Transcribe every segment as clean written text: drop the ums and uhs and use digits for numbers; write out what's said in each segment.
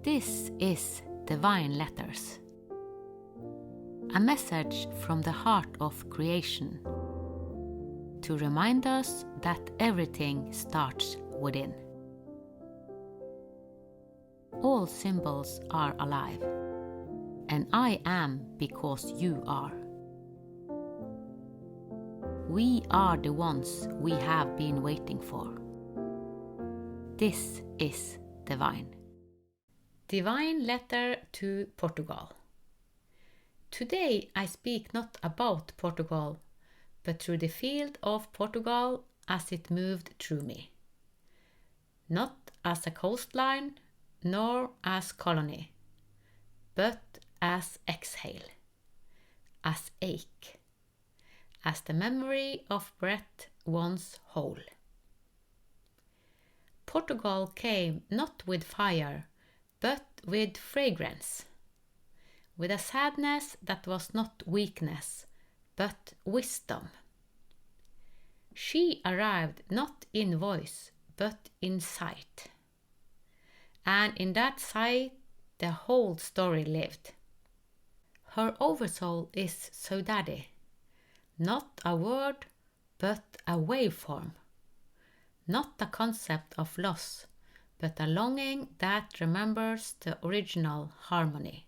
This is Divine Letters, a message from the heart of creation to remind us that everything starts within. All symbols are alive, and I am because you are. We are the ones we have been waiting for. This is Divine. Divine Letter to Portugal. Today I speak not about Portugal, but through the field of Portugal as it moved through me. Not as a coastline, nor as colony, but as exhale, as ache, as the memory of breath once whole. Portugal came not with fire, but with fragrance, with a sadness that was not weakness, but wisdom. She arrived not in voice, but in sight. And in that sight, the whole story lived. Her oversoul is Saudade, not a word, but a waveform, not a concept of loss, but a longing that remembers the original harmony.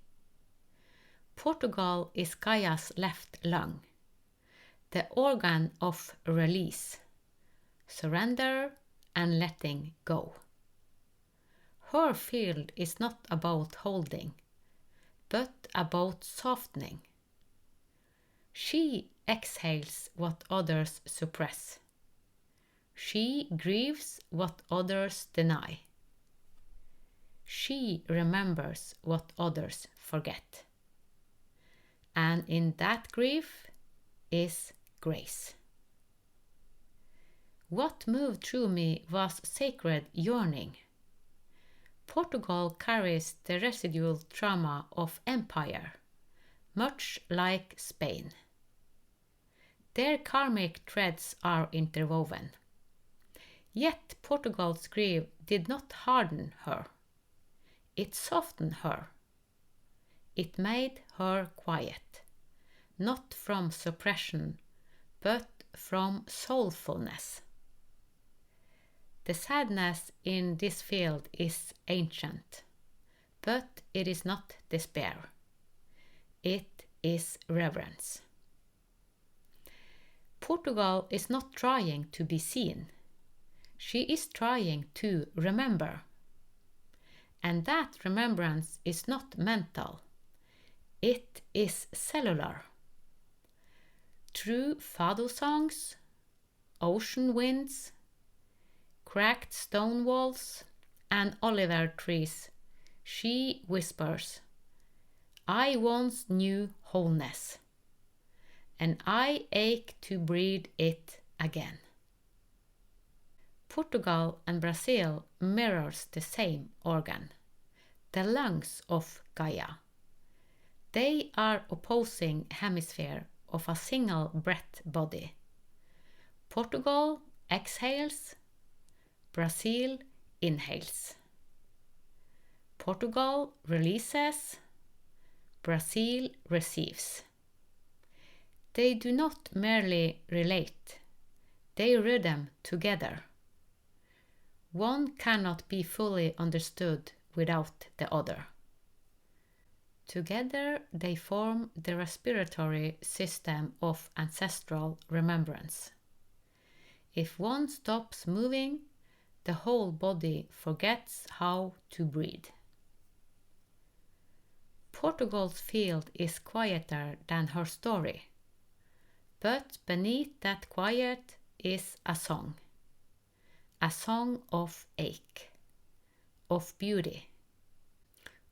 Portugal is Gaia's left lung, the organ of release, surrender and letting go. Her field is not about holding, but about softening. She exhales what others suppress. She grieves what others deny. She remembers what others forget. And in that grief is grace. What moved through me was sacred yearning. Portugal carries the residual trauma of empire, much like Spain. Their karmic threads are interwoven. Yet Portugal's grief did not harden her. It softened her. It made her quiet, not from suppression, but from soulfulness. The sadness in this field is ancient, but it is not despair. It is reverence. Portugal is not trying to be seen. She is trying to remember. And that remembrance is not mental. It is cellular. Through fado songs, ocean winds, cracked stone walls, and olive trees, she whispers, I once knew wholeness, and I ache to breathe it again. Portugal and Brazil mirrors the same organ, the lungs of Gaia. They are opposing hemisphere of a single breath body. Portugal exhales, Brazil inhales. Portugal releases, Brazil receives. They do not merely relate, they rhythm together. One cannot be fully understood without the other. Together they form the respiratory system of ancestral remembrance. If one stops moving, the whole body forgets how to breathe. Portugal's field is quieter than her story, but beneath that quiet is a song of ache, of beauty,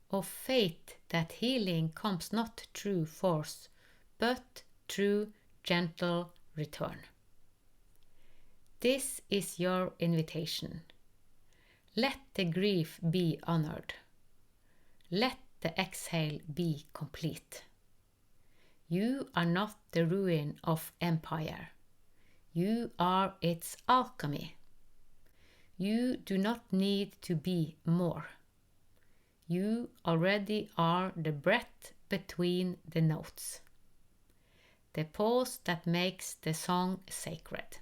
of faith that healing comes not through force, but through gentle return. This is your invitation. Let the grief be honored. Let the exhale be complete. You are not the ruin of empire. You are its alchemy. You do not need to be more. You already are the breath between the notes, the pause that makes the song sacred.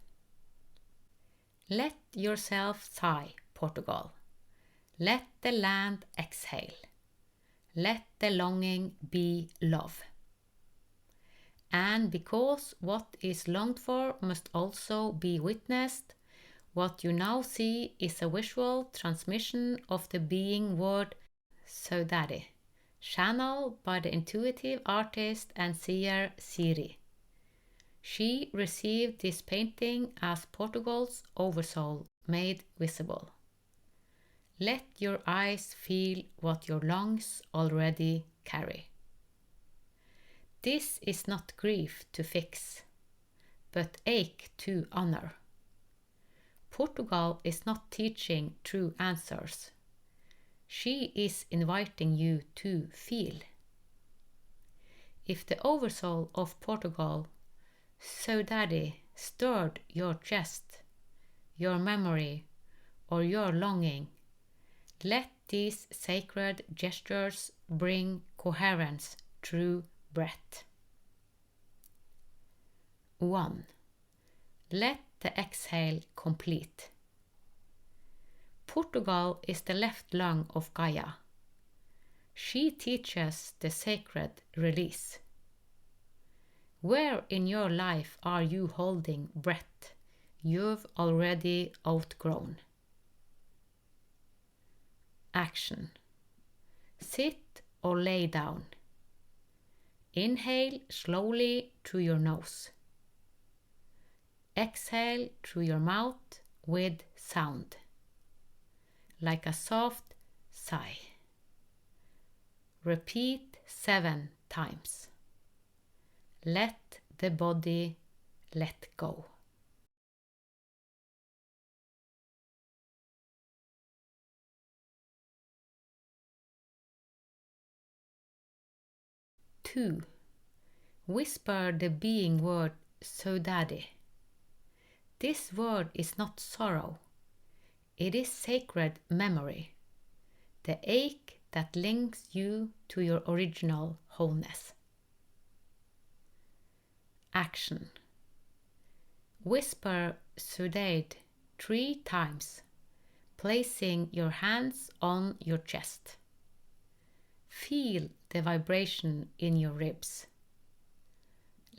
Let yourself sigh, Portugal. Let the land exhale. Let the longing be love. And because what is longed for must also be witnessed, what you now see is a visual transmission of the being word Saudade, channeled by the intuitive artist and seer Siri. She received this painting as Portugal's oversoul made visible. Let your eyes feel what your lungs already carry. This is not grief to fix, but ache to honor. Portugal is not teaching true answers. She is inviting you to feel. If the oversoul of Portugal, Saudade, stirred your chest, your memory, or your longing, let these sacred gestures bring coherence through breath. 1. Let the exhale complete. Portugal is the left lung of Gaia. She teaches the sacred release. Where in your life are you holding breath you've already outgrown? Action. Sit or lay down. Inhale slowly through your nose. Exhale through your mouth with sound, like a soft sigh. Repeat 7 times. Let the body let go. Two. Whisper the being word Saudade. This word is not sorrow. It is sacred memory, the ache that links you to your original wholeness. Action. Whisper Saudade 3 times, placing your hands on your chest. Feel the vibration in your ribs.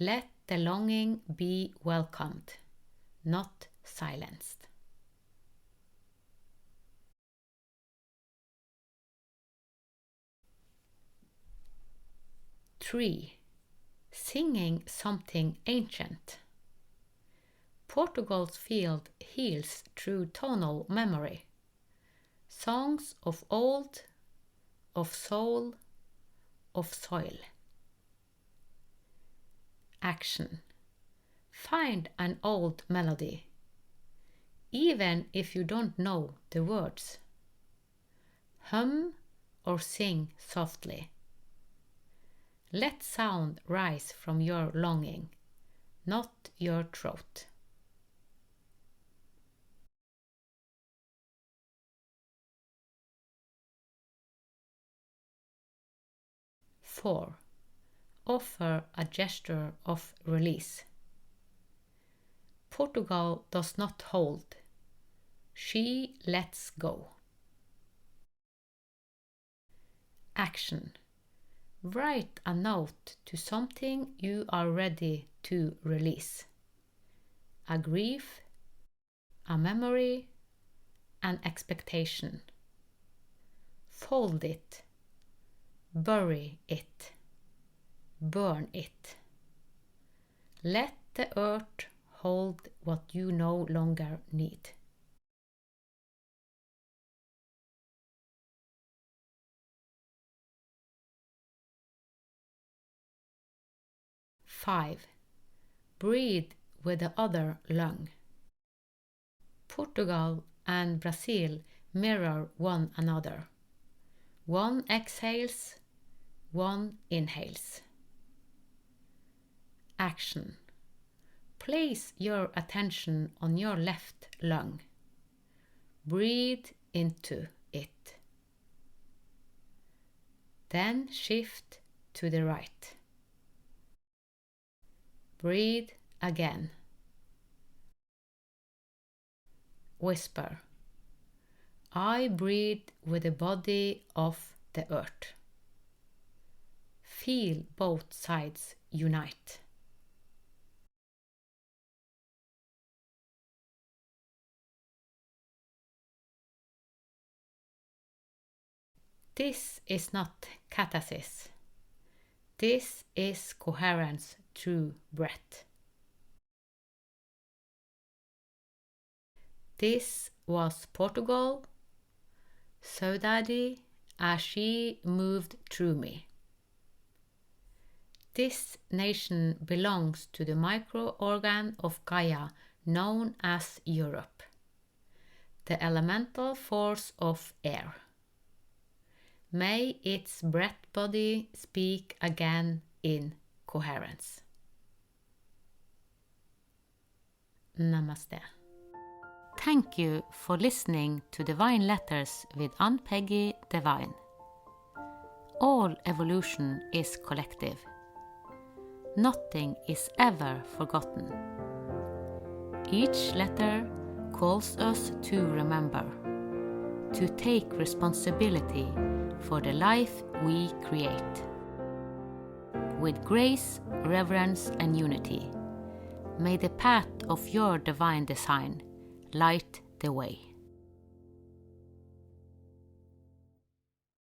Let the longing be welcomed, not silenced. 3. Singing something ancient. Portugal's field heals through tonal memory. Songs of old, of soul, of soil. Action. Find an old melody, even if you don't know the words. Hum or sing softly. Let sound rise from your longing, not your throat. 4. Offer a gesture of release. Portugal does not hold. She lets go. Action. Write a note to something you are ready to release. A grief, a memory, an expectation. Fold it. Bury it. Burn it. Let the earth hold what you no longer need. 5. Breathe with the other lung. Portugal and Brazil mirror one another. One exhales, one inhales. Action. Place your attention on your left lung. Breathe into it. Then shift to the right. Breathe again. Whisper, I breathe with the body of the earth. Feel both sides unite. This is not catharsis. This is coherence through breath. This was Portugal, Saudade, as she moved through me. This nation belongs to the micro-organ of Gaia known as Europe, the elemental force of air. May its breath body speak again in coherence. Namaste. Thank you for listening to Divine Letters with Ann-Peggy Divine. All evolution is collective. Nothing is ever forgotten. Each letter calls us to remember, to take responsibility for the life we create. With grace, reverence, and unity, may the path of your divine design light the way.